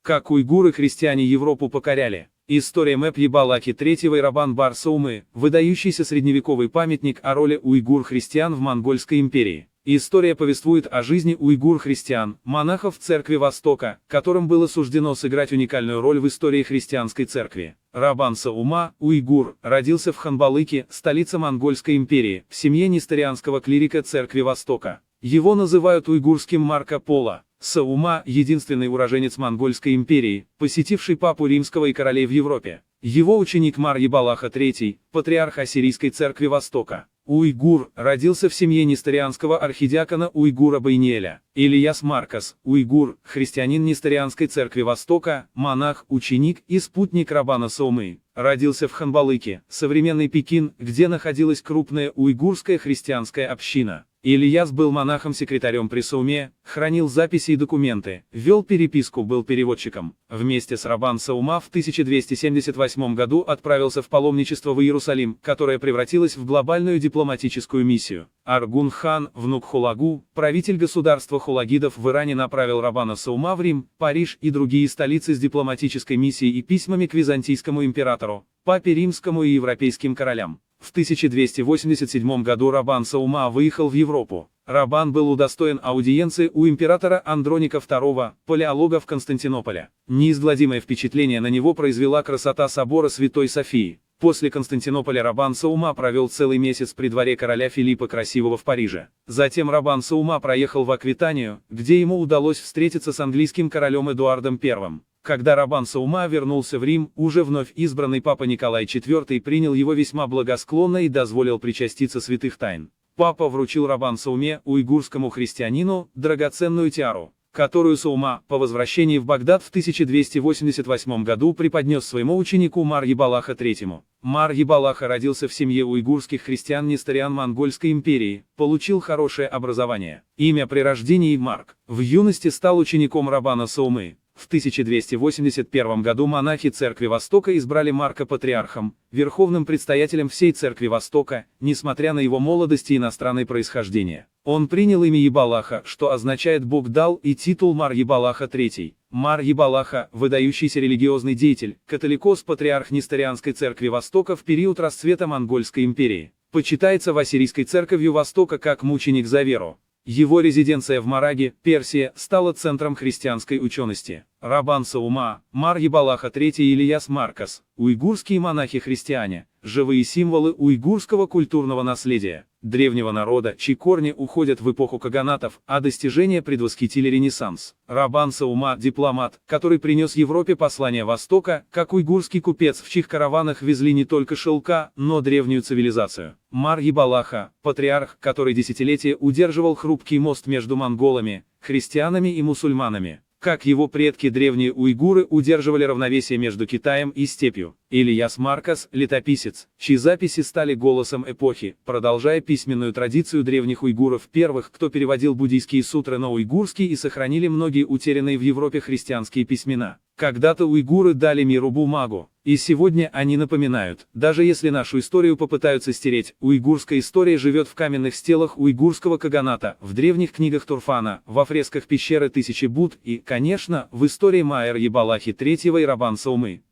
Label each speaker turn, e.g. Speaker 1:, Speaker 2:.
Speaker 1: Как уйгуры-христиане Европу покоряли. История Мэп Ебалахи III и Рабан бар Соумы, выдающийся средневековый памятник о роли уйгур-христиан в Монгольской империи. История повествует о жизни уйгур-христиан, монахов Церкви Востока, которым было суждено сыграть уникальную роль в истории христианской церкви. Рабан Саума, уйгур, родился в Ханбалыке, столице Монгольской империи, в семье несторианского клирика Церкви Востока. Его называют уйгурским Марко Поло. Саума – единственный уроженец Монгольской империи, посетивший Папу Римского и королей в Европе. Его ученик Мар Ебалаха III, патриарх Ассирийской Церкви Востока. Уйгур, родился в семье несторианского архидиакона Уйгура Байниэля. Ильяс Маркос, уйгур, христианин Несторианской Церкви Востока, монах, ученик и спутник Рабана Саумы. Родился в Ханбалыке, современный Пекин, где находилась крупная уйгурская христианская община. Ильяс был монахом-секретарем при Сауме, хранил записи и документы, вел переписку, был переводчиком. Вместе с Рабан Саума в 1278 году отправился в паломничество в Иерусалим, которое превратилось в глобальную дипломатическую миссию. Аргун-хан, внук Хулагу, правитель государства хулагидов в Иране, направил Рабана Саума в Рим, Париж и другие столицы с дипломатической миссией и письмами к византийскому императору, папе римскому и европейским королям. В 1287 году Рабан Саума выехал в Европу. Рабан был удостоен аудиенции у императора Андроника II, палеолога в Константинополе. Неизгладимое впечатление на него произвела красота собора Святой Софии. После Константинополя Рабан Саума провел целый месяц при дворе короля Филиппа Красивого в Париже. Затем Рабан Саума проехал в Аквитанию, где ему удалось встретиться с английским королем Эдуардом I. Когда Рабан Саума вернулся в Рим, уже вновь избранный папа Николай IV принял его весьма благосклонно и дозволил причаститься святых тайн. Папа вручил Рабан Сауме, уйгурскому христианину, драгоценную тиару, которую Саума, по возвращении в Багдад в 1288 году преподнес своему ученику Мар Ебалаха III. Мар Ебалаха родился в семье уйгурских христиан Несториан Монгольской империи, получил хорошее образование. Имя при рождении Марк. В юности стал учеником Рабана Саумы. В 1281 году монахи Церкви Востока избрали Марка патриархом, верховным предстоятелем всей Церкви Востока, несмотря на его молодость и иностранное происхождение. Он принял имя Ебалаха, что означает «Бог дал», и титул Мар Ебалаха III. Мар Ебалаха – выдающийся религиозный деятель, католикос-патриарх Несторианской Церкви Востока в период расцвета Монгольской империи. Почитается в Ассирийской Церковью Востока как мученик за веру. Его резиденция в Мараге, Персия, стала центром христианской учености. Рабан Саума, Мар Ебалаха III и Ильяс Маркос, уйгурские монахи-христиане, живые символы уйгурского культурного наследия, древнего народа, чьи корни уходят в эпоху каганатов, а достижения предвосхитили Ренессанс. Рабан Саума – дипломат, который принес Европе послание Востока, как уйгурский купец, в чьих караванах везли не только шелка, но древнюю цивилизацию. Мар Ебалаха – патриарх, который десятилетия удерживал хрупкий мост между монголами, христианами и мусульманами. Как его предки древние уйгуры удерживали равновесие между Китаем и степью. Ильяс Маркос – летописец, чьи записи стали голосом эпохи, продолжая письменную традицию древних уйгуров, первых, кто переводил буддийские сутры на уйгурский, и сохранили многие утерянные в Европе христианские письмена. Когда-то уйгуры дали миру бумагу, и сегодня они напоминают, даже если нашу историю попытаются стереть, уйгурская история живет в каменных стелах уйгурского каганата, в древних книгах Турфана, во фресках пещеры Тысячи Будд и, конечно, в истории Мар Ебалахи III и Рабан Саумы.